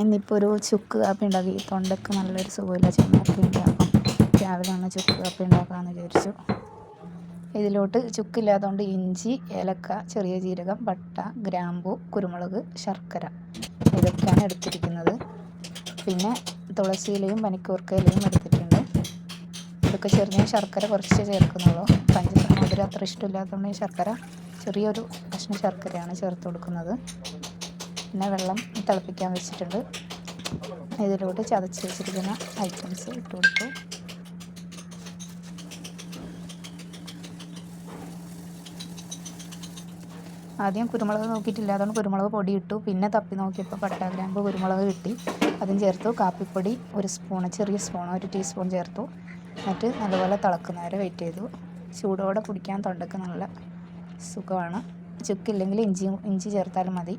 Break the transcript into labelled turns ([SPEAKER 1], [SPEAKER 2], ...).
[SPEAKER 1] ഇന്നിപ്പോൾ ഒരു ചുക്ക് കാപ്പി ഉണ്ടാക്കി. തൊണ്ടയ്ക്ക് നല്ലൊരു സുഖമില്ല, ചുമയൊക്കെ ഉണ്ട്. അപ്പം രാവിലെ ഒന്ന് ചുക്ക് കാപ്പി ഉണ്ടാക്കാമെന്ന് വിചാരിച്ചു. ഇതിലോട്ട് ചുക്കില്ലാത്തതുകൊണ്ട് ഇഞ്ചി, ഏലക്ക, ചെറിയ ജീരകം, പട്ട, ഗ്രാമ്പു, കുരുമുളക്, ശർക്കര ഇതൊക്കെയാണ് എടുത്തിരിക്കുന്നത്. പിന്നെ തുളസിയിലയും പനിക്കൂർക്കയിലയും എടുത്തിട്ടുണ്ട്. ഇതൊക്കെ ചെറിയ ശർക്കര കുറച്ച് ചേർക്കുന്നുള്ളൂ. പഞ്ചസാര മധുരം അത്ര ഇഷ്ടമില്ലാത്തതുകൊണ്ട് ഈ ശർക്കര ചെറിയൊരു കഷ്ണം ശർക്കരയാണ് ചേർത്ത് കൊടുക്കുന്നത്. പിന്നെ വെള്ളം തിളപ്പിക്കാൻ വെച്ചിട്ടുണ്ട്. ഇതിലോട്ട് ചതച്ച് വെച്ചിരിക്കുന്ന ഐറ്റംസ് ഇട്ട് കൊടുത്തു. ആദ്യം കുരുമുളക് നോക്കിയിട്ടില്ല, അതുകൊണ്ട് കുരുമുളക് പൊടി ഇട്ടു. പിന്നെ തപ്പി നോക്കിയപ്പോൾ പട്ട, ഗ്രാമ്പ്, കുരുമുളക് കിട്ടി. അതും ചേർത്തു. കാപ്പിപ്പൊടി ഒരു സ്പൂണ്, ചെറിയ സ്പൂൺ, 1 ടീസ്പൂൺ ചേർത്തു. എന്നിട്ട് നല്ലപോലെ തിളക്കുന്നവരെ വെയിറ്റ് ചെയ്തു. ചൂടോടെ കുടിക്കാൻ തൊണ്ടയ്ക്ക് നല്ല സുഖമാണ്. ചുക്കില്ലെങ്കിൽ ഇഞ്ചി ചേർത്താലും മതി.